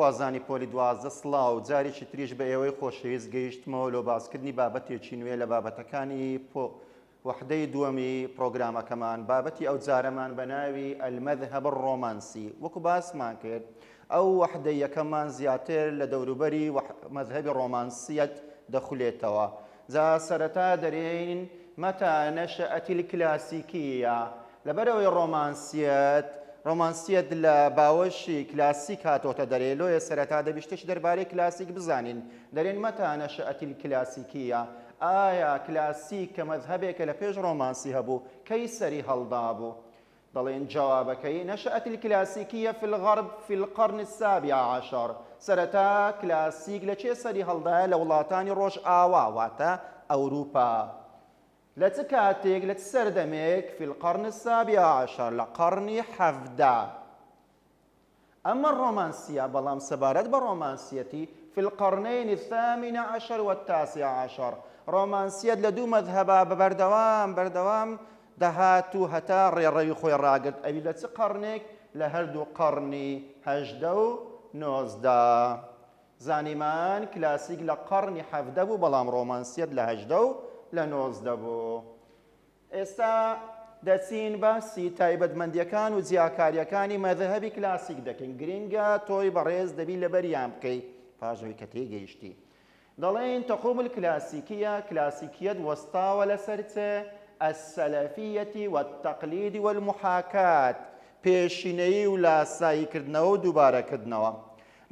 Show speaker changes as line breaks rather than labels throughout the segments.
خوازانی پۆلی 12 سڵاو جارێکی تریش بە ئێوەی خۆشەویست گەیشتمەوە لۆ باسکردنی بابەتێکی نوێ لە بابەتەکانی وحدەی دووەمی پرۆگرامەکەمان بابەتی ئەو جارەمان بە ناوی المەذهب الڕۆمانسی وەکو باسمان کرد ئەو وحدەی یەکەممان زیاتر لە دەوروبەری مەذهبی ڕۆمانسیەت دەخولێتەوە جا سەرەتا دەرێین مەتى نەشەئەت الکلاسیکیە لەبەرەوەی ڕۆمانسیەت لە باوەشی کلاسیک هاتۆتە دەرێ لۆیە سەرەتا دەبیشتێکی دەربارەی کلاسیک بزانین دەرێن مەتى نەشەئەت الکلاسیکیە ئایا کلاسیک کە مەذهبێکە لە پێش ڕۆمانسی هەبوو کەی سەری هەڵدا بوو دەڵێن جوابەکەی نەشەئەت الکلاسیکیە في الغرب في القرن السابع عشر سەرەتا کلاسیک لە چێ سەری هەڵدایە لە وڵاتانی ڕۆژ ئاوا واتە ئەوروپا لە چ کاتێک لە چ سەردەمێک في القرن السابع عشر لە قەرنی حەڤدا ئەمە ڕۆمانسیە بەڵام سەبارەت بە ڕۆمانسیەتی في القرنين الثامن عشر والتاسع عشر ڕۆمانسیەت لە دوو مەذهبە بە بەردەوام دەهات و هەتا ڕێڕەوی خۆی ڕاگرت ئەوی لە چ قەرنێک لە هەردوو قەرنی هەژدە و نۆزدە زانیمان کلاسیک لە قەرنی حەڤدە بوو بەڵام ڕۆمانسیەت لە هەژدە و لە نۆزدە بوو ئێستا دەچین باسی تایبەتمەندیەکان و جیاکاریەکانی مەذهبی کلاسیک دەکەین گرنگە تۆی بەڕێز دەبی لەبەریان بکەی پاژەوەی کە تێگەیشتی دەڵێن تەقوم الكلاسيكية كلاسيكية وەستاوە لەسەر چێ السەلەفیەة والتەقلید والمحاکات پێشینەیی و لاساییکردنەوە و دووبارەکردنەوە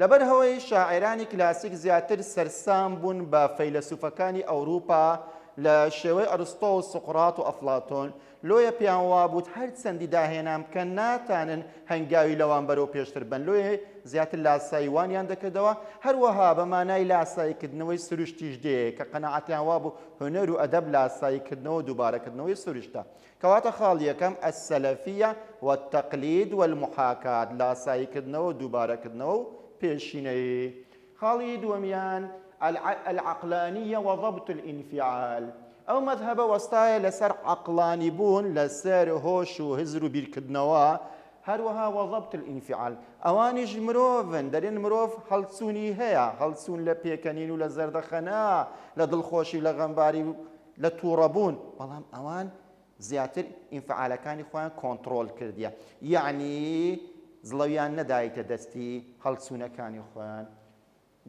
لەبەر هەوەی شاعرانی کلاسیک زیاتر سەرسام بوون بە فەیلسوفەکانی ئەوروپا لە شێوەی ئەرستۆ و سقڕات و ئەفلاتۆن لۆیە پیان وابوو هەر چەندی داهێنان بکەن ناتانن هەنگاوی لەوان بەرەو پێشتر بن لۆیە زیاتر لاساییوانیان دەکردەوە هەروەها بە مانای لاساییکردنەوەی سروشتیش دێ کە قەنەعەتیان وابوو هونەر و ئەدەب لاساییکردنەوە و دووبارەکردنەوەی سروشتە کەواتە خاڵ یەکەم السەلەفیە والتەقلید والمحاکات لاساییکردنەوە و دووبارەکردنەوە و پێشینەیی خاڵی دووەمیان العقلانية وضبط الانفعال ئەو مەذهبە وەستایە لەسەر عەقڵانی بوون لەسەر هۆش و هزر و بیرکردنەوە هەروەها وضبط الانفعال ئەوانیش مرۆڤن دەرێن مرۆڤ هەڵچوونی هەیە هەڵچوون لە پێکەنین و لە زەردەخەنا لە دڵخۆشی لە غەمباری لە تووڕەبوون بەڵام ئەوان زیاتر ئینفعالەکانی خۆیان کۆنتڕۆل کردیە یعنی زڵەویان نەدایتە دەستی هەڵچوونەکانی خۆیان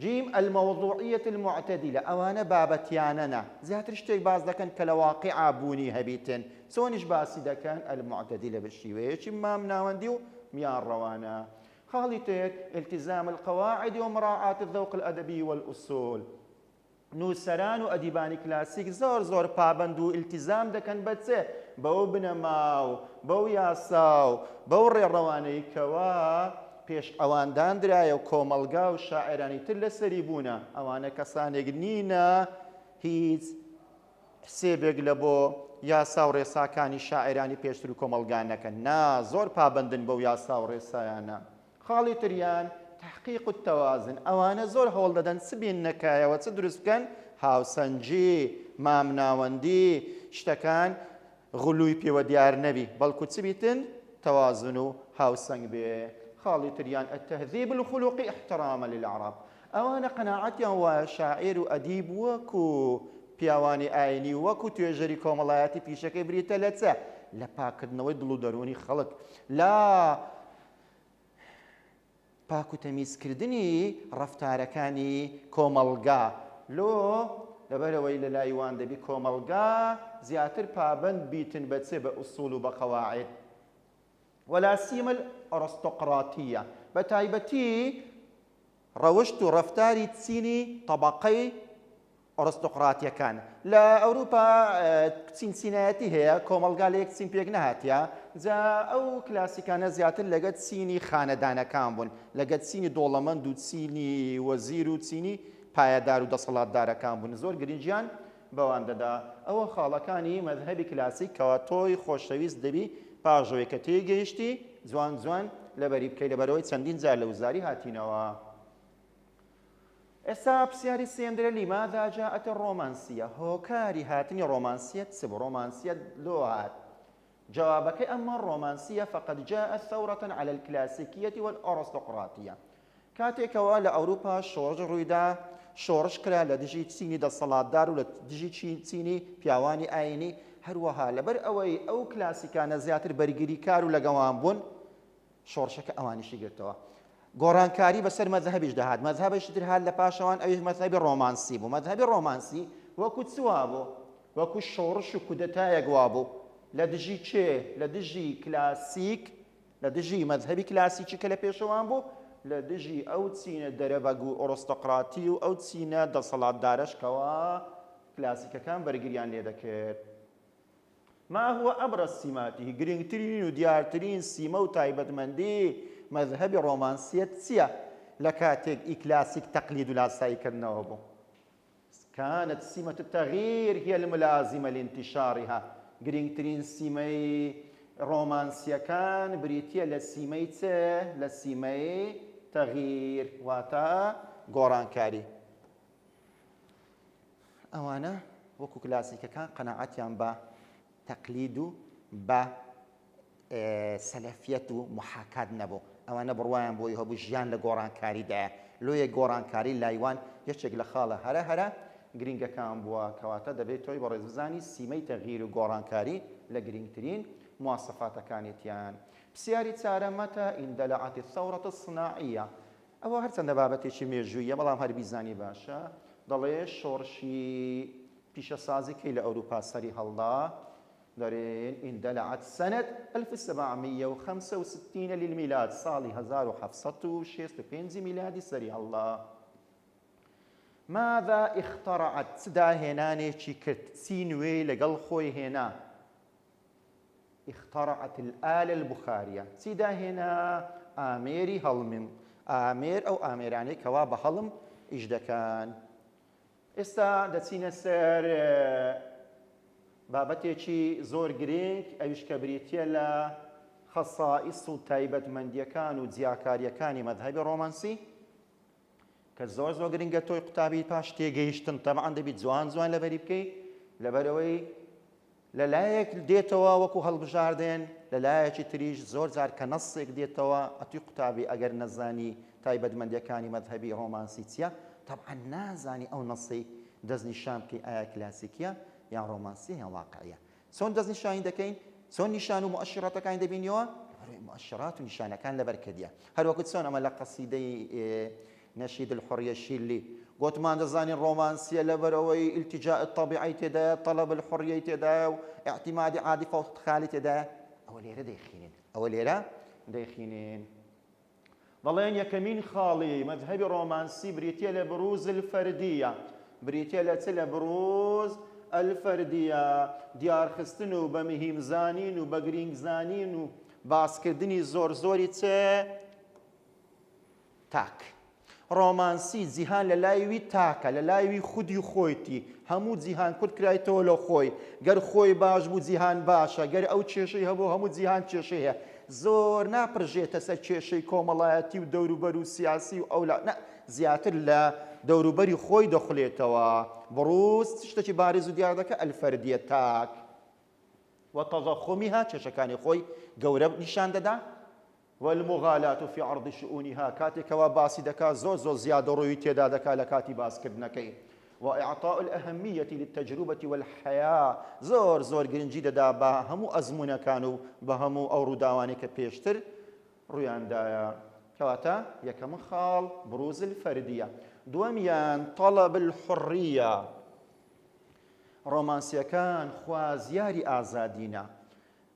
جیم الموضوعية المعتدلة ئەوانە بابەتیانەنە زیاتر شتێک باز دەکەن کە لە واقعا بوونی هەبیتن چۆنیش باسی دەکەن المعتدلة بە شێوەیەکی مام ناوەندی و میان ڕەوانە خاڵی تێک التزام القواعد ومراعاة الذوق الأدبي والأصول نووسەران و ئەدیبانی کلاسیک زۆر پابند و التزام دەکەن بە چێ بەو بنەما و بەو یاسا و بەو ڕێڕەوانەی کەوا پێش ئەواندان درایە و کۆمەلگا و شاعرانی تر لەسەری بوونە ئەوانە کەسانێک نینە هیچ حسێبێک لە بۆ یاسا و ڕێساکانی شاعرانی پێشتر و کۆمەلگا نەکەن نا زۆر پابندن بەو یاسا و ڕێسایانە خاڵی تریان تحقیق و تەوازن ئەوانە زۆر هەوڵ دەدەن سبین نەکایەوە چ دروست بکەن هاوسەنجی مامناوەندی شتەکان غلووی پێوە دیار نەبی بەڵکو چ بیتن تەوازن و هاوسەنگ بێ خاڵی تریان التهذيب الخلقي احتراما للعرب ئەوانە قەناعەتیان وایە شاعیر و ئەدیب وەکو پیاوانی ئاینی وەکو توێژەری کۆمەڵایەتی پیشەکەی بریتە لە چە لە پاکردنەوەی دڵ و دەروونی خەڵک لا پاک و تەمیزکردنی ڕەفتارەکانی کۆمەڵگا لۆ لەبەرەوەی لە لایوان دەبی کۆمەڵگا زیاتر پابند بیتن بە چێ بە ئوسوڵ و بە قەواعید ولا سیما الأرستقراطية بتايبتي ڕەوشت و ڕەفتاری چینی طبقەی ئۆرستۆقراتیە کان لە ئەوروپا چینسینایەتی هەیە کۆمەڵگا لە یەک چین پێک نەهاتیە جا ئەو کلاسیکانە زیاتر لەگەت چینی خانەدانەکان بوون لەگەت چینی دۆڵەمەند و چینی وەزیر و چینی پایەدار و دەسەڵاتدارەکان بوون زۆر گرنگیان بەوان دەدا ئەوە خاڵەکانی مەذهەبی کلاسیک کەوا تۆی خۆشەویست دەبی پاژەوەی کە تێگەیشتی جوان لەبەری بکەی لەبەرەوەی چەندین جار لە وزاری هاتینەوە ئێستا پرسیاری سێمدرە لماذا جاءت الرومانسية هۆکاری هاتنی ڕۆمانسیەت چ ڕۆمانسیەت لۆ هات جوابەکەی ئەمە ڕۆمانسیە فقط جاءت ثورة على الكلاسيكية والأرستقراطية کاتێکەوە لە ئەوروپا شۆڕژ ڕوویدا شۆڕش کرا لە دژی چینی دەسەڵاتدار و لە دژی چینی پیاوانی ئاینی هەروەها لەبەر ئەوەی ئەو کلاسیکانە زیاتر بەرگری کار و لەگەڵان بوون شۆڕشەکە ئەوانیشی گرتەوە گۆڕانکاری بەسەر مەذهبیش دەهات مەذهبش تر هات لە پاشەوان ئەوی مەذهبی ڕۆمانسی بوو مەذهبی ڕۆمانسی وەکو چوا بوو وەکو شۆڕش و کودەتایەک وا بوو لە دژی چێ لە دژی کلاسیک لە دژی مەذهبی کلاسیکی کە لە پێشەوان بوو لە دژی ئەو چینە دەرەبەگ و ئۆرۆستۆقراتی و ئەو چینە دەسەڵاتدارەشکەوە کلاسیکەکان بەرگریان لێ دەکرد ما هو أبرز سماته گرنگترین و دیارترین سیمە و تایبەتمەندی مەذهبی ڕۆمانسیەت چییە لە کاتێک ئیکلاسیک تەقلید و لاساییکردنەوە بوو كانت سمة التغيير هي الملازمة لانتشارها گرنگترین سیمەی ڕۆمانسیەکان بریتیە لە سیمەی چ لە سیمەی تەغییر واتە گۆڕانکاری ئەوانە وەکو کلاسیکەکان قەناعەتیان بە تەقلید و بە سەلەفیەت و محاکات نەبوو ئەوانە بڕوایان بۆی هەبوو ژیان لە گۆڕانکاریدایە لۆیە گۆڕانکاری لایوان یەکێک لە خاڵە هەرە گرنگەکان بووە کەواتە دەبێت تۆی بەڕێز بزانی سیمەی تەغییر و گۆڕانکاری لە گرنگترین مواصفاتەکانێتیان پرسیاری چارەمەتە ئیندەلەعەتی الثەورەة الصناعیە ئەوە هەرچەندە بابەتێکی مێژوویە بەڵام هەر بیزانی باشە دەڵێ شۆڕشی پیشەسازیکەی لە ئەوروپا سەری هەڵدا دەرێن ئیندەلەعەت سەنەت 1765 للمیلاد ساڵی 1765 میلادی سەری هەڵدا ماذا اخترعت چدا هێنانێکی کرد چی نوێی لەگەڵ خۆی هێنا اخترعت الآلة البخارية چیدا هێنا ئامێری هەڵمن ئامێر ئەو ئامێرانەی کەوا بە هەڵم ئیش دەکەن ئێستا دەچینە سەر بابەتێکی زۆر گرنگ ئەویش کە بریتیە لە خەسائیس و تایبەتمەندیەکان و جیاکاریەکانی مەذهەبی ڕۆمانسی کە زۆر زۆر گرنگە تۆی قوتابی پاش تێگەیشتن تەبعاً دەبیت جوان لەبەری بکەیت لەبەرەوەی لەلایەک دێتەوە وەکو هەڵبژاردێن لەلایەکی تریش زۆر جار کە نەسێک دێتەوە ئەتوی قوتابی ئەگەر نەزانی تایبەتمەندیەکانی مەذهەبی ڕۆمانسی چییە تەبعاً نازانی ئەو نەسەی دەستنیشان بکەی ئایا کلاسیکیە یان ڕۆمانسی یان واقعیە چۆن دەستنیشانی دەکەین چۆن نیشان و مؤشراتەکانی دەبینیەوە مؤشرات و نیشانەکان لەبەرکەدیە هەروەکو چۆن ئەمە لە قەسیدەی نشيد الحرية الشيلي قلت ما دزاني الرومانسية لبروي التجاء الطبيعي تدا طلب الحرية تدا اعتماد عاطفة وخالي تدا أوليرة ديخينين ضلين يكمين خالي مذهبي رومانسي بريتيا لبروز الفردية بريتيا لبروز الفردية ديار خستنو بمهيم زانين وبقرينج زانين وباسكردني زور زوري تاك ڕۆمانسی جیهان لە لایوی تاکە لە لایوی خودی خۆیتی هەموو جیهان کورد کرایتەوە لە خۆی گەر خۆی باش بوو جیهان باشە گەر ئەو کێشەی هەبوو هەموو جیهان کێشەی هەیە زۆر ناپڕژێتە سەر کێشەی کۆمەڵایەتی و دەوروبەر و سیاسی و ئەولا زیاتر لە دەوروبەری خۆی دەخولێتەوە بڕوس شتێکی بارز و دیار دەکە ئەلفەردیە تاک وتەضەخمیها کێشەکانی خۆی گەورە نیشان دەدا والمغالاة في عرض شؤونها كاتكوا باسي دكا زوزو زيادة روي تيدا دكا لكاتي باسكردنكي وإعطاء الأهمية للتجربة والحياة زور جرنجي دا بهمو أزمنا كانوا بهمو أو رداواني كبيشتر رويان دايا كواتا يكم خال بروز الفردية دواميان طلب الحرية رومانسيا كان خوازياري آزادينا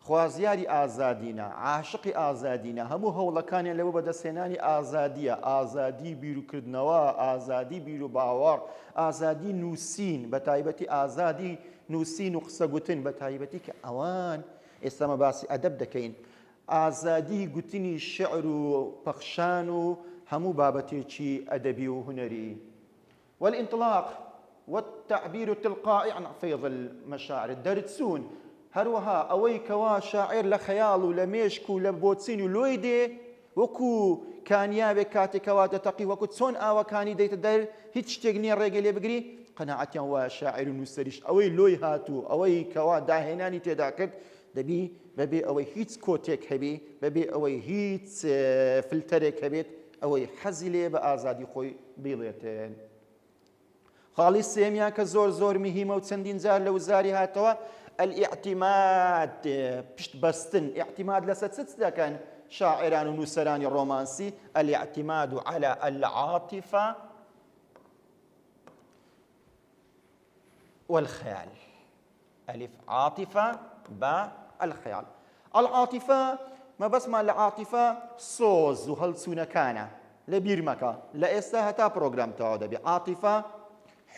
خوازیاری ئازادینە عاشقی ئازادینە هەموو هەوڵەکانیان لەوە بەدەستهێنانی ئازادیە ئازادی بیرروکردنەوە ئازادی بیر و باوەڕ ئازادی نووسین بە تایبەتی ئازادی نووسین و قسەگوتن بە تایبەتی کە ئەوان ئێستامە باسی ئەدەب دەکەین ئازادی گوتنی شعر و پەخشان و هەموو بابەتێکی ئەدەبی و هونەری والانطلاق والتعبير التلقائي عن فيض المشاعر دەرچوون هەروەها ئەوەی کەوا شاعر لە خەیاڵ و لە مێشک و لە بۆچین و لۆی دێ وەکو کانیابێک کاتێکەوە دەتەقی وەکو چۆن ئاوەکانی دەیتە دەر هیچ شتێک نییە ڕێگە لێ بگری قەناعەتیان وایە شاعر و نووسەریش ئەوەی لۆی هاتوو ئەوەی کەوا داهێنانی تێدا کرد دەبی بەبێ ئەوەی هیچ کۆتێک هەبێ بەبێ ئەوەی هیچ فلتەرێک هەبێت ئەوەی حەزی لێ بە ئازادی خۆی بیڵێتێن. خاڵی سێمیان کە زۆر زۆر مهمە و چەندین جار لە وزاری هاتەوە الاعتماد، پشت بەستن. اعتماد لەسەر چ دەکەن شاعران و نووسەرانی ڕۆمانسی؟ الاعتماد على العاطفة والخيال. ألف عاطفة با الخيال. العاطفة ما بس ما العاطفة صوز وهەڵچوونەکانە لە بیرمەکە لە ئێستا هەتا پرۆگرام تەواو دەبێ. عاطفة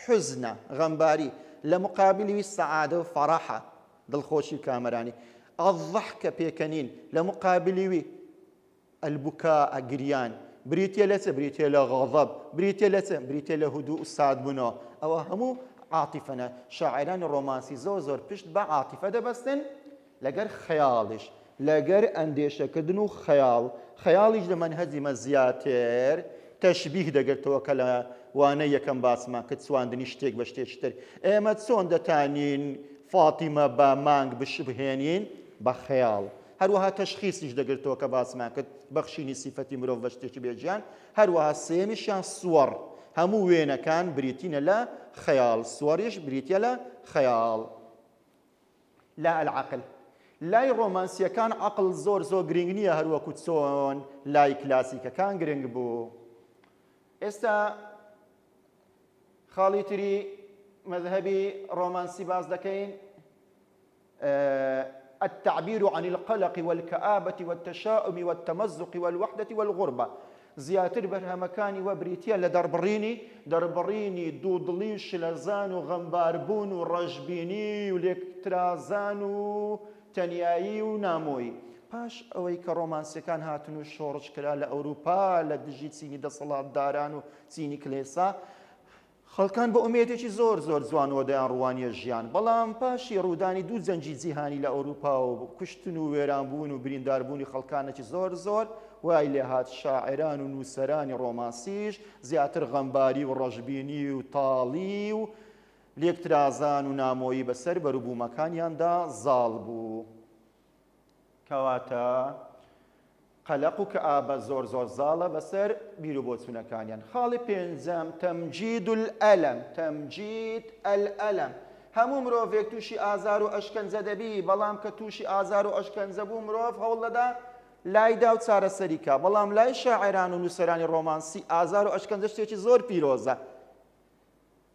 حزنە، غەمباری، لە مقابلی سەعادە و فەڕەحە، دڵخۆشی و کامەرانی. الضحکە پێکەنین، لە مقابلی البكاء گریان. بریتە لە چ؟ بریتە لە غەضەب. بریتە لە چ؟ بریتە لە هودوء و سادبوونەوە. ئەوە هەموو عاطفەنە. شاعرانی ڕۆمانسی زۆر زۆر پشت بە عاطفە دەبەستن لەگەر خەیاڵیش، لەگەر ئەندێشەکردن و خەیاڵ. خەیاڵیش لە مەنهەجیمە زیاتر تەشبیه دەگرێتەوە کە لە وانەی یەکەم باسمان کە چواندنی شتێک بە شتێکتر. ئێمە چۆن دەتانین فاتیمە بە مانگ بشبهێنین؟ بە خەیاڵ. هەروەها تەشخیصیش دەگرێتەوە کە باسمان کرد، بەخشینی سیفەتی مرۆڤ بە شتێکی بێجیان. هەروەها سێمیشیان سوەڕ، هەموو وێنەکان بریتینە لە خەیاڵ، سوەڕیش بریتە لە خەیاڵ. لا العقل، لای ڕۆمانسیەکان عقل زۆر زۆر گرنگ نییە هەروەکو چۆن لای کلاسیکەکان گرنگ بوو. ئێستا خاڵی تری مەذهبی ڕۆمانسی باز دەکەین، التعبير عن القلق والكآبة والتشاؤم والتمزق والوحدة والغربة. زیاتر بەرهەمەکانی وە بریتە لە دەربڕینی دوودڵی و شلەزان و غەمباربوون و ڕەشبینی و لێکترازان و تەنیایی و نامۆیی. پاش ئەوەی کە ڕۆمانسیەکان هاتن و شۆڕش کرا لە ئەوروپا لە دژی چینی دەسەڵاتداران و چینی کلێسا، خەڵکان بە ئومێدێکی زۆر زۆر جوانەوە دەیان ڕوانیە ژیان. بەڵام پاشی ڕوودانی دوو جەنجی جیهانی لە ئەوروپا و کوشتن و وێرانبوون و برینداربوونی خەڵکانێکی زۆر زۆر وای لێ هات شاعران و نووسەرانی ڕۆمانسیش زیاتر غەمباری و ڕەشبینی و تاڵی و لێکترازان و نامۆیی بەسەر بەرووبوومەکانیاندا زاڵ بوو. کەواتە قەلەق و کەئابە زۆر زۆر زاڵە بەسەر بیر و بۆچوونەکانیان. خاڵی پێنجەم تەمجید الئەلەم، تەمجید الئەلەم. هەموو مرۆڤێک تووشی ئازار و ئەشکەنجە دەبی، بەڵام کە تووشی ئازار و ئەشکەنجە بوو مرۆڤ هەوڵ دەدا لایدا و چارەسەریکە. بەڵام لای شاعران و نووسەرانی ڕۆمانسی ئازار و ئەشکەنجە شتێکی زۆر پیرۆزە.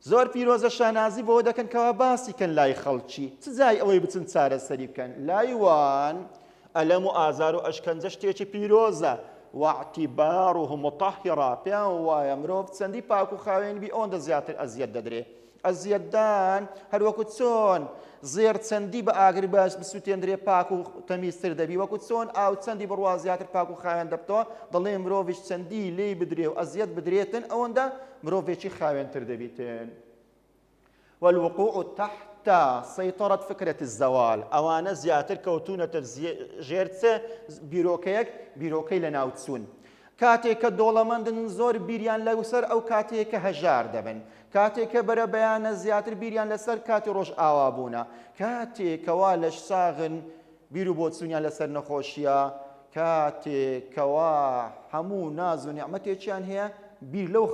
زۆر پیرۆزە شانازی بۆ دەکەن کەوا باسی کەن لای خەڵکی، چ جای ئەوەی بچن چارەسەری بکەن. لای وان ئەلەم و ئازار و ئەشکەنجە شتێکی پیرۆزە. واعتیباڕه مطهرە، پێیان وایە مرۆڤ چەندی پاک و خاوێن بی ئەوەندە زیاتر ئەزیەت دەدرێ. ئەزیەتدان هەروەکو چۆن زێر چەندی بە ئاگر باش بسووتێندرێ پاک و تەمیزتر دەبی، وەکو چۆن ئاو چەندی بڕوا زیاتر پاک و خاوێن دەبتەوە، دەڵێ مرۆڤیش چەندی لێی بدرێ و ئەزیەت بدرێتن ئەوەندە مرۆڤێکی خاوێنتر دەبیتن. والوقوع تحت سيطرة فكرة الزوال، ئەوانە زیاتر کەوتونەتە ژێر چ بیرۆکەیەک، بیرۆکەی لە ناوچوون. کاتێک کە دۆڵەمەندن زۆر بیریان لەسەر ئەو کاتێک کە هەژار دەبن، کاتێک کە بەرە بەیانە زیاتر بیریان لەسەر کاتی ڕۆژ ئاوابوونە، کاتێکەوە لەش ساغن بیر و بۆچوونیان لەسەر نەخۆشیە، کاتێکەوە هەموو ناز و نیعمەتێکیان هەیە بیر لەو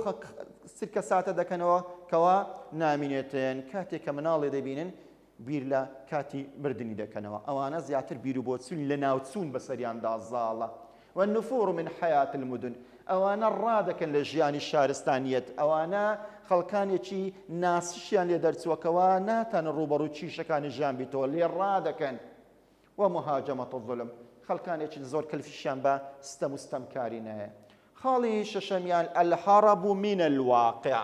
سرکە ساتە دەکەنەوە کەوا نامینێتن، کاتێک کە مناڵێ دەبینن بیر لە کاتی بردننی دەکەنەوە. ئەوانە زیاتر بیر و بۆچوون لە ناوچوون بەسەریاندا زاڵە. والنفور من حياة المدن، ئەوانە ڕادەکەن لە ژیانی شارستانیەت، ئەوانە خەڵکانێکی ناسیشیان لێ دەرچووەکەوە ناتانە ڕوبەڕوو کیشەکانی ژیان بیتەوە لێ ڕادەکەن. ومهاجمة الظلم، خەڵکانێکی زۆر کەلفیشیان بە ستەم و ستەمکاری نایە. خاڵی شەشەمیان الهرب من الواقع،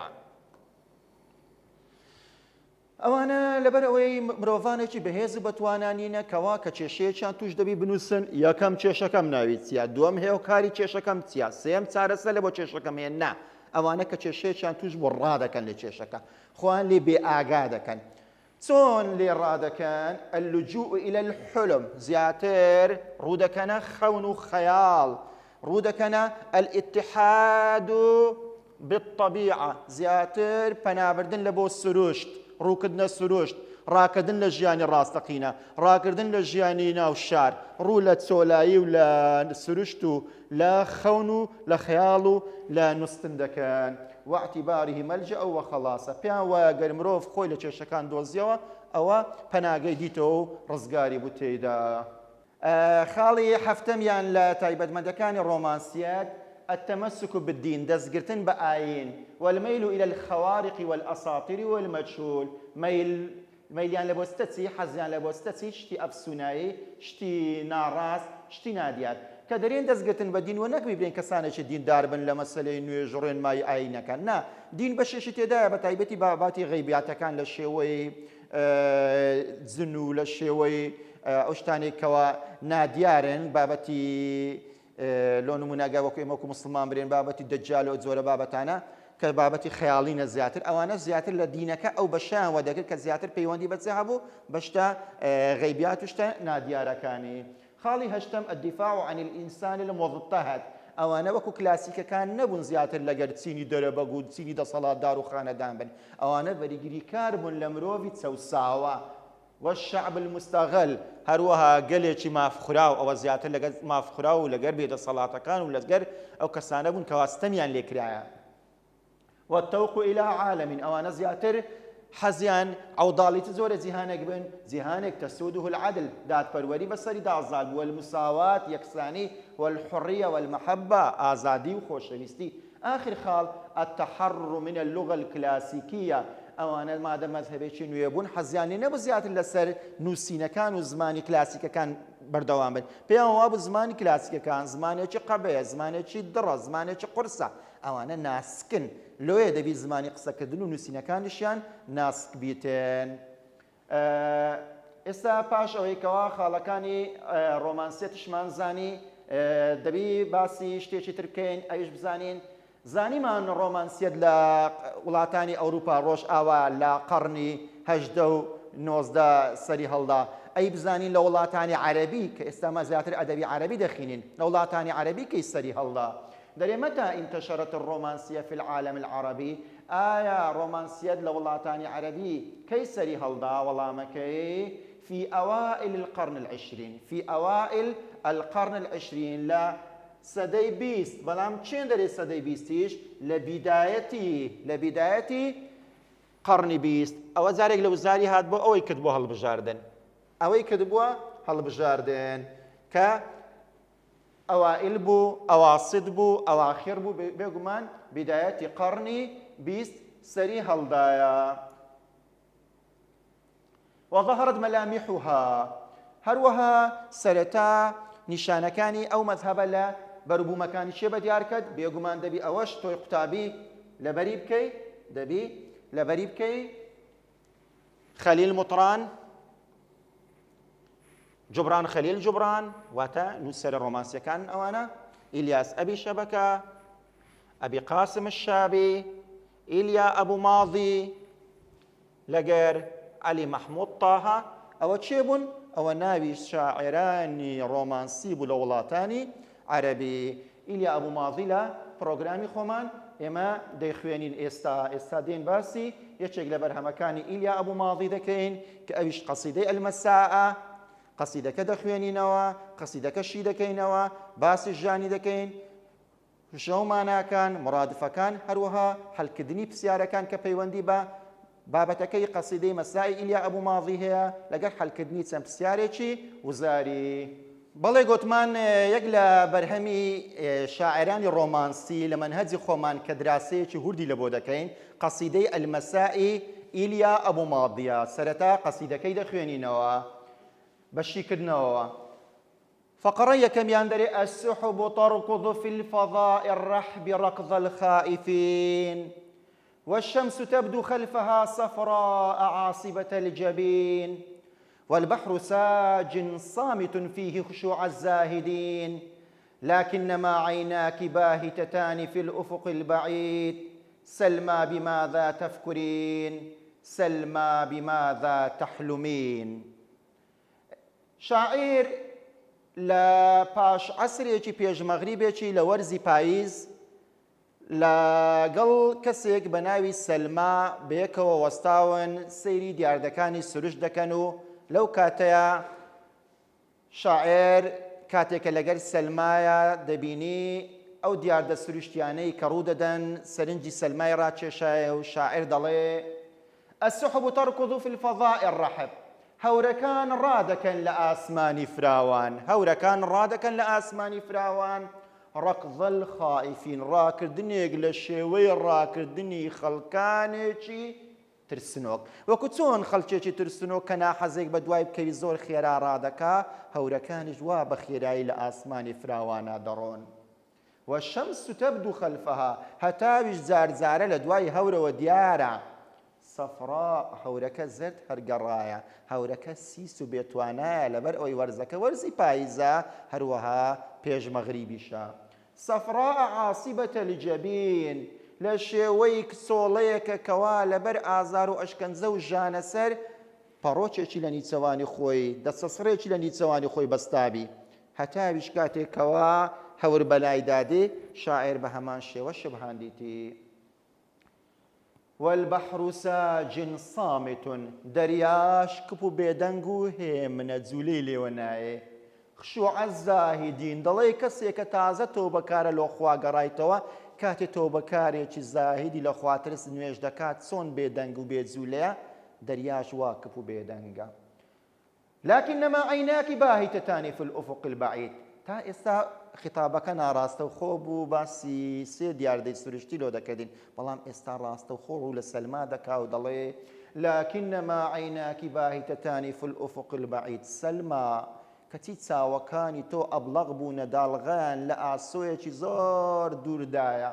ئەوانە لەبەر ئەوەی مرۆڤانێکی بەهێز و بەتوانانینە کەوا کە کێشەیەکیان توش دەبی بنووسن، یەکەم کێشەکەم ناوی چیە، دووەم هێوکاری کێشەکەم چیە، سێم چارەسەر لە بۆ کێشەکەم هەیە. نا، ئەوانە کە کێشەیەکیان توش بۆ ڕادەکەن لە کێشەکە، خۆیان لێ بێ ئاگا دەکەن. چۆن لێ ڕادەکەن؟ اللجوء إلى الحلم، زیاتر ڕوودەکەنە خەون و خەیاڵ، ڕوودەکەنە الاتحاد بالطبيعة، زیاتر پەنابردن لە بۆ سروشت، ڕووکردنە سروشت، ڕاکردن لە ژیانی ڕاستەقینە، ڕاکردن لە ژیانی ناو شار، ڕوو لە چۆلایی و لە سروشت و لە خەون و لە خەیاڵ و لە نووسن دەکەن. واعتیباریه مەلجە ئەو وەخەڵاسە پێیان وایە گەر مرۆڤ خۆی لە کێشەکان دۆزیەوە ئەوە پەناگەی دیتەوە و ڕزگاری بوو تێیدا. خاڵی هەفتەمیان لە تایبەتمەندەکانی ڕۆمانسیەت التمسك بالدين دەستگرتن بە ئاین والميل إلى الخوارق والأساطير والمجهول مەیلیان لە بۆستە چی حەزیان لە بۆستە چی شتی ئەفسونایی شتی ناڕاست شتی نادیار کە دەرێن دەستگرتن بە دین و نەکوی بێن کەسانێکی دیندار بن لە مەسەلەی نوێژ ڕێنمایی ئاینەکان نا دین بەشێشی تێدایە بە تایبەتی باباتی غەیبیاتەکان لە شێوەی جن و لە شێوەی ئەو شتانێکەوە نادیارن بابەتی لۆ نمونەگە وەکو ئێمە وەکو موسڵمان برێن بابەتی دەجال و جۆرە بابەتانە کە بابەتی خەیاڵینە زیاتر ئەوانە زیاتر لە دینەکە ئەو بەشیان وەدەگرت کە زیاتر پەیوەندی بەجێ هەبوو بە شتە غەیبیات و شتە نادیارەکانی. خاڵی هەشتم الدفاع عن الإنسان المضطهد ئەوانە وەکو کلاسیکەکان نەبوون زیاتر لەگەر چینی دەرەبەگ و چینی دەسەڵاتدار و خانەدان بن ئەوانە بەریگیری کار بوون لە مرۆڤی چەوساوە والشعب المستغل هەروەها گەلێکی مافخراو ئەوە زیاتر لەگەر مافخراو و لەگەر بێدەسەڵاتەکان و لەگەر ئەو کەسانە بوون کەواستەمیان لێکرایە. والتوق إلى عالم ئەوانە زیاتر حەزیان ئەوداڵیتی زۆرە جیهانێک بن جیهانێک تەسوده العدل دادپەروەری بەسەری دازال بوو والمساوات یەکسانی والحرية والمحبة ئازادی و خۆشەویستی. آخر خاڵ التحرر من اللغة الكلاسيكية ئەوانە مادە مەذهبێکی نوێ بوون حەزیانی نەبوو زیاتر لەسەر نووسینەکان و زمانی کلاسیکەکان بەردەوام بن پێیان وا بوو زمانی کلاسیکەکان زمانێکی قەبەیە زمانێکی دڕە زمانێکی قورسە ئەوانە ناسکن لۆیە دەبی زمانی قسەکردن و نووسینەکانیشیان ناسک بیتێن. ئێستا پاش ئەوەی کەوا خاڵەکانی ڕۆمانسیەتیشمان زانی دەبی باسی شتێکی تر بکەین ئەویش بزانین زانیمان ڕۆمانسیەت لە وڵاتانی ئەوروپا ڕۆژ ئاوا لە قەڕنی هەژدە و نۆزدە سەری هەڵدا ئەی بزانین لە وڵاتانی عەرەبی کە ئێستاما زیاتر ئەدەبی عەرەبی دەخینین لە وڵاتانی عەرەبی کەی سەری هەڵدا دەرێ متى انتشرت الرومانسية في العالم العربي آية رومانسية لولاتاني عربي كي سري هلدا وڵامەکەی في أوائل القرن العشرين في أوائل القرن العشرين لا سەدەی بیست بەڵام چێن دەرێ سەدەی بیستیش لە بیدایەتی قەڕنی بیست ئەوە جارێک لە وزاری هات بۆ ئەوەی کرد بۆ هەڵبژاردن کە ئەوائل بوو ئەواسط بوو ئەواخر بوو بێگومان بیدایەتی قەڕنی بیست سەری هەڵدایە. وظهرت ملامحها هەروەها سەرەتا نیشانەکانی ئەو مەذهەبە لە بەروبوومەکانی چێ بەدیار کرد بێگومان دەبی ئەوەش تۆی قوتابی لەبەری بکەی دەبی لەبەری بکەی خەلیل موطران جبران خەلیل جبران واتە نووسەرە ڕۆمانسیەکان ئەوانە ئیلیاس ئەبی شەبەکە ئەبی قاسم الشابی ئیلیا ئەبوو ماضی لەگەر عەلی مەحموود تاها ئەوە چێ بوون ئەوە ناوی شاعرانی ڕۆمانسی بوو لە وڵاتانی عەرەبی. ئیلیا ئەبوو ماضی لە پرۆگرامی خۆمان ئێمە دەیخوێنین ئێستا دێن باسی یەکێک لە بەرهەمەکانی ئیلیا ئەبوو ماضی دەکەین کە ئەویش قەسیدەی ئەلمەساءە قەسیدەکە دەخوێنینەوە قەسیدەکەشی دەکەینەوە باسی ژانی دەکەین ژەوماناکان مرادفەکان هەروەها هەڵکردنی پرسیارەکان کە پەیوەندی بە بابەتەکەی قەسیدەی مەسائی ئیلیا ئەبوو ماضی هەیە لەگەڵ هەڵکردنی چەند پرسیارێکی وزاری. بەڵێ گوتمان یەک لە بەرهەمی شاعرانی ڕۆمانسی لە مەنهەجی خۆمان کە دراسەیەکی هوردی لە بۆ دەکەین قەسیدەی ئەلمەسائی ئیلیا ئەبوو ماضیە سەرەتا قەسیدەکەی دەخوێنینەوە بەشیکردنەوە. فقرة يكميان دري السحب تركض في الفضاء الرحب ركض الخائفين والشمس تبدو خلفها صفراء عاصبة الجبين والبحر ساج صامت فيه خشوع الزاهدين لكنما عيناك باهتتان في الأفق البعيد سلمى بماذا تفكرين سلمى بماذا تحلمين. شاعر لە پاش عەسرێکی پێشمەغریبێکی لە وەرزی پاییز لەگەڵ کەسێک بە ناوی سەلما بەیەکەوە وەستاون سەیری دیاردەکانی سروشت دەکەن و لەو کاتەیە شاعێر کاتێکە لەگەر سەلمایە دەبینی ئەو دیاردە سروشتیانەی کە ڕوو دەدەن سەرنجی سەلمای ڕاکێشایە و شاعیر دەڵێ السحب تركض في الفضاء الرحب هەورەکان ڕادەکەن لە ئاسمانی فراوان هەورەکان ڕادەکەن لە ئاسمانی فراوان ڕەقض الخائفین ڕاکردنێک لە شێوەی ڕاکردنی خەڵکانێکی ترسنۆک وەکو چۆن خەڵکێکی ترسنۆک کە ناحەزێک بە دوای بکەوی زۆر خێرا ڕادەکا هەورەکانیش وا بە خێرایی لە ئاسمانی فراوانە دەڕۆن والشمس تبدو خلفها هەتاویش جارجارە لە دوای هەورەوە دیارە سەفرا هەورەکە زرد هەرگەڕایە هەورەکە سیس و بێتوانایە لەبەر ئەوەی وەرزەکە وەرزی پاییزە هەروەها پێشمەغریبیشە سەفرا عاسیبەتە لجەبین لە شێوەی کسۆڵەیەکە کەوا لەبەر ئازار و ئەشکەنجە و ژانەسەر پەڕۆکێکی لە نیچەوانی خۆی دەسەسڕێکی لە نیچەوانی خۆی بەستابی هەتاویش کاتێکەوە هەور بەلای دادێ شاعیر بە هەمان شێوە شبهاندیتی والبحر ساجن صامت دەریاش کپ و بێدەنگ و هێمنە جوولەی لێوە نایێ خشوع الزاهدین دەڵێ کەسێکە تازە تۆبەکارە لۆ خوا گەڕایتەوە کاتێ تۆبەکارێکی زاهیدی لە خواترس نوێژ دەکات چۆن بێدەنگ و بێجوولەیە دەریاش وا کپ و بێدەنگە لكنما عيناك باهتتان في الأفق البعيد تا ئێستا خطابەکە ناڕاستە و خۆ بوو باسی سێ دیاردەی سروشتی لۆ دەکەدین بەڵام ئێستا ڕاستە و خۆ ڕوو لە سەلما دەکا و دەڵێ لكنما عيناك باهتتان في الأفق البعيد سەلما کەچی چاوەکانی تۆ ئەبلەغ بوونە داڵغەیان لە ئاسۆیەکی زۆر دووردایە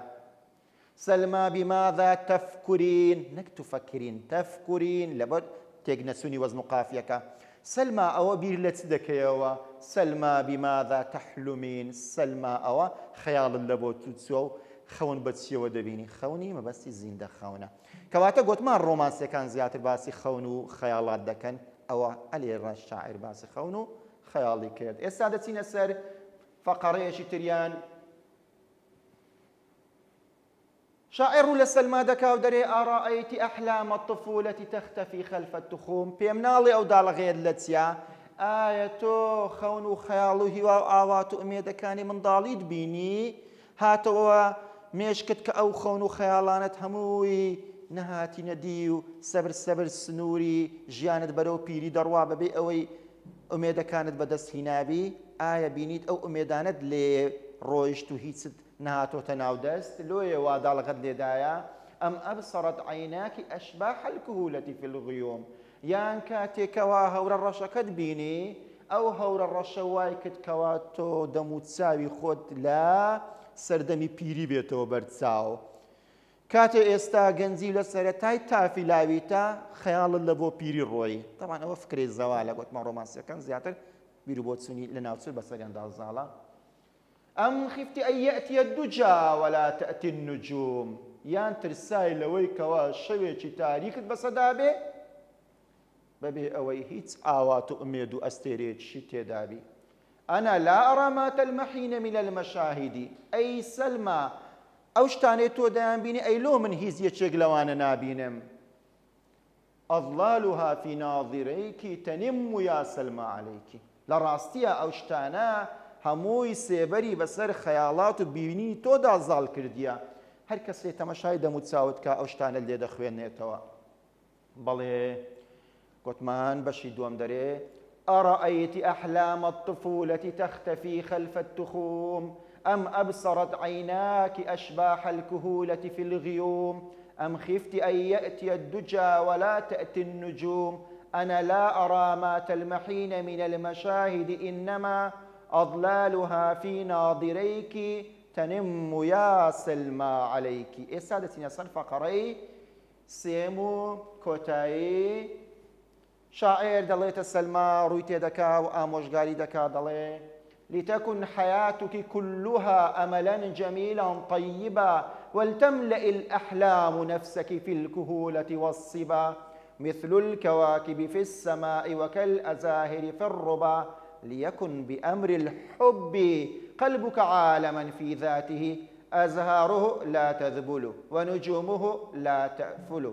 سەلما بماذا تفكرين نەک تفكرين تفكرين لەبەر تێک نەچوونی وەزن و قافیەکە سەلما ئەوە بیر لە چ دەکەیەوە سەلما بماذا تحلمين سەلما ئەوە خەیاڵت لە بۆ تووچووە و خەون بە چیەوە دەبینی خەونی مەبەستی زیندە خەونە کەواتە گوتمان ڕۆمانسیەکان زیاتر باسی خەون و خەیاڵات دەکەن ئەوە ئەلێرە شاعیر باسی خەون و خەیاڵی کرد ئێستا دەچینە سەر فەقەڕەیەکی تریان شاعر لسلما دكاو دري أرأيت أحلام الطفولة تختفي خلف التخوم بيمنالي أو دال غير لتيا آياتو خون خياله وآوات أميد كان من ضاليد بيني هاتوا ميشكت كأو خون خيالانت هموي نهاتي نديو سبر سنوري جيانت برو بيري دروا ببي أوي أميد كانت بدس هنابي آية بينيت أو أميدانت لي رويشتو هيتسد نهاتو تناودست لوية وادالغت لدايا أم أبصرت عيناك أشباح الكهولة في الغيوم يان كاتي كوا هور الرشا بيني أو هور الرشا واي كواتو دمو تساوي خود لا سردمي بيري بيتو برتساو كاتي استا گنزي لسرتاي تافي لاويتا خيال اللبو بيري روي طبعا هو فكري الزوالة قلت ما رومانسيا كان زياتر بيرو بوتسوني لناوتسو بسريان دالزالا أم خفت أن يأتي الدجى ولا تأتي النجوم يان ترساي لوي كوا شويتي تاريخ بصدابي ببي أوي هيتس آوات أميدو أستيريت شتي دابي أنا لا أرى ما تلمحين من المشاهد أي سلمى أوشتاني تو دان بيني أي لو من هيز يتشغلوان نابينم أظلالها في ناظريك تنم يا سلمى عليك لراستيا أوشتانا هموی سێبەری بەسەر خەیاڵات و بینی تۆدا زاڵ کردیە هەر کەسێ تەمەشای دەموچاوت کە ئەو شتانە لێ دەخوێنێتەوە بەڵێ گوتمان بەشی دووەم دەرێ أرأيت أحلام الطفولة تختفي خلف التخوم أم أبصرت عيناك أشباح الكهولة في الغيوم أم خفت أن يأتي الدجى ولا تأتي النجوم أنا لا أرى ما تلمحين من المشاهد إنما أضلالها في ناظريك تنم يا سلمى عليك إسادتنا صنف قري سيمو كوتاي شاعر دليت سلمى رويتي دكا وآموشغاري دكا دلي لتكن حياتك كلها أملا جميلا طيبا ولتملأ الأحلام نفسك في الكهولة والصبا مثل الكواكب في السماء وكالأزاهر في الربا ليكن بأمر الحب قلبك عالما في ذاته أزهاره لا تذبل ونجومه لا تأفل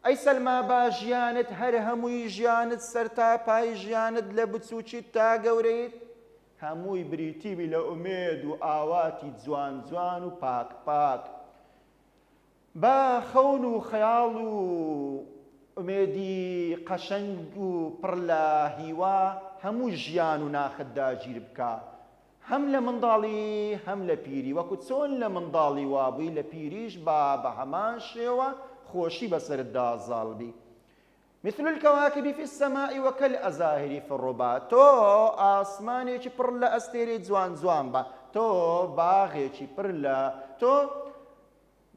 ئەی سەلما با ژیانت هەر هەمووی ژیانت سەرتا پای ژیانت لە بچووکیت تا گەورەیت هەمووی بریتیبی لە ئومێد و ئاواتی جوان جوان و پاک پاک با خەون و خەیاڵ و ئومێدی قەشەنگ و پڕ لە هیوا هەموو ژیان و ناخت داگیر بکە هەم لە منداڵی هەم لە پیری وەکو چۆن لە منداڵی وابووی لە پیریش بە هەمان شێوە خۆشی بەسەرتدا زاڵبی مثل الكواكب في السماء وكالأزاهر في الربا تۆ ئاسمانێکی پڕ لە ئەستێرەی جوان جوان بە تۆ باغێکی پڕ لە تۆ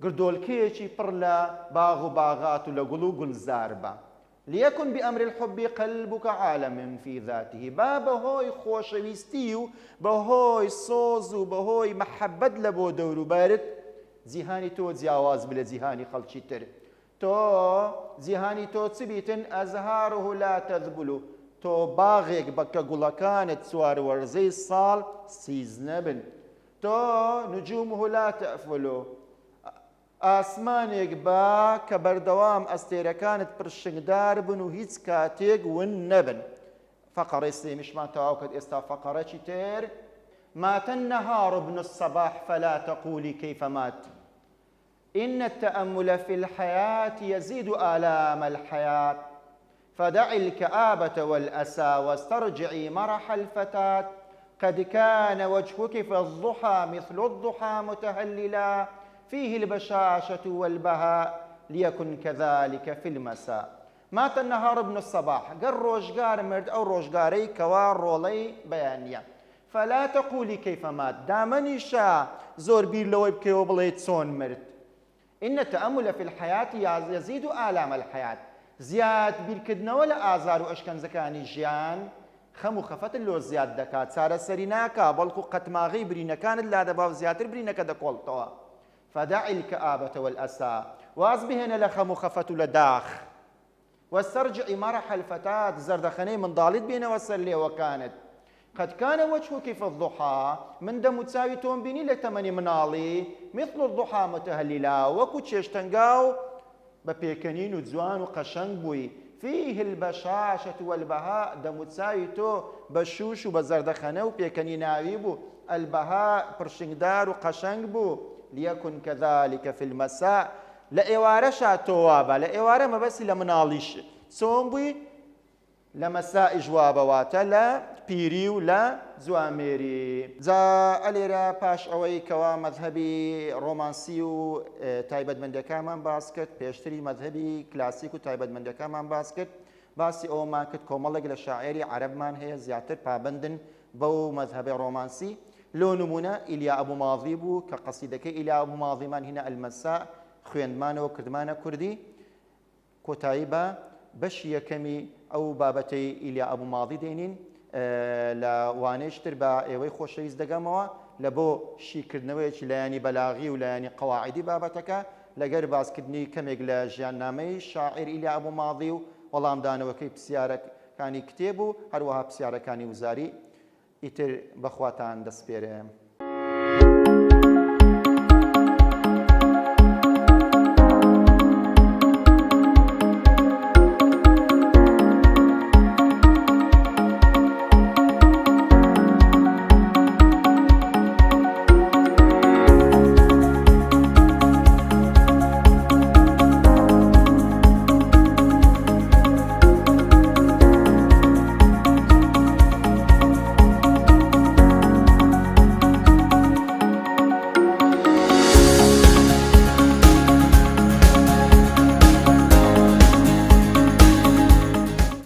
گردۆلکەیەکی پڕ لە باغ و باغات و لە گوڵ و گولزار بە ليكن بأمر الحب قلبك عالم في ذاته با بەهۆی خۆشەویستی و بەهۆی سۆز و بەهۆی مەحەبەت لە بۆ دەوروبەرت جیهانی تۆ جیاواز بە لە جیهانی خەڵکی تر تۆ جیهانی تۆ چ بیتن ئەزهاره لا تەذبل تۆ باغێک بە کە گوڵەکانت چوار وەرزەی ساڵ سیزنە بن تۆ نجومه لا تەفل ئاسمانێک بە کە بەردەوام ئەستێرەکانت پرشنگدار بن و هیچ کاتێک ون نەبن فەقەڕەی سێمیشمان تەواو کرد ئێستا فەقەرەکی تر مات النهار ابن الصباح فلا تقولي كيف مات إن التأمل في الحياة يزيد آلام الحياة فدعي الكآبة والأسى واسترجعي مرح الفتاة قد كان وجهك في الضحى مثل الضحى متهللا فيه البشاشة والبهاء ليكن كذلك في المساء مات النهار ابن الصباح قال روشقار مرد أو روشقاري كوار رولي بيانيا فلا تقولي كيف مات دامني شا زور بير لو يبكي وبليت صون مرد إن التأمل في الحياة يزيد آلام الحياة زياد بيركدنا ولا آزار وأشكن زكاني جيان خەم و خەفەت لۆ زیاد دەکات چارەسەری ناکا بەڵکو قەتماغی برینەکانت لا دەبا زیاتر برینەکە دەکۆڵتەوە فدع الكآبة والأسى واز بهن لخم خفت لداخ واسترجع مرح الفتاة زردخني من ضالد بين وسلي وكانت قد كان وجهك في الضحى من دم تساوي بيني لتمني منالي مثل الضحى متهللا وكو تشتنقاو ببيكنين وزوان وقشنق بوي فيه البشاشة والبهاء دم تساوي تو بشوش وبزردخنه وبيكنين عيبو البهاء برشنقدار وقشنق بو ليكن كذلك في المساء لإوارة شاتوابا لإوارة ما بس لمناليش سومبي لمساء جوابا واتا لا بيريو لا زواميري زا أليرا باش أوي كوا مذهبي رومانسيو تايبد من دكامان باسكت بيشتري مذهبي كلاسيكو تايبد من دكامان باسكت باسي أو ماكت كومالك للشاعري عرب من هي زياتر بابندن بو مذهبي رومانسي لو نمونا إليا أبو ماضي بو كقصيدك إليا أبو ماضي من هنا المساء خويندمان وكردمان كردي كتايبة بش يكمي أو بابتي إليا أبو ماضي دينين لا وانشتر با ايوي خوشويز دقموا لبو شي كردنويش لاني بلاغي ولاني قواعدي بابتك لقر باز كدني كميق لجيان نامي شاعر إليا أبو ماضي والله دانوكي بسيارك كاني كتابو هروها بسيارك كاني وزاري ئیتر بەخواتان دەسپێرم.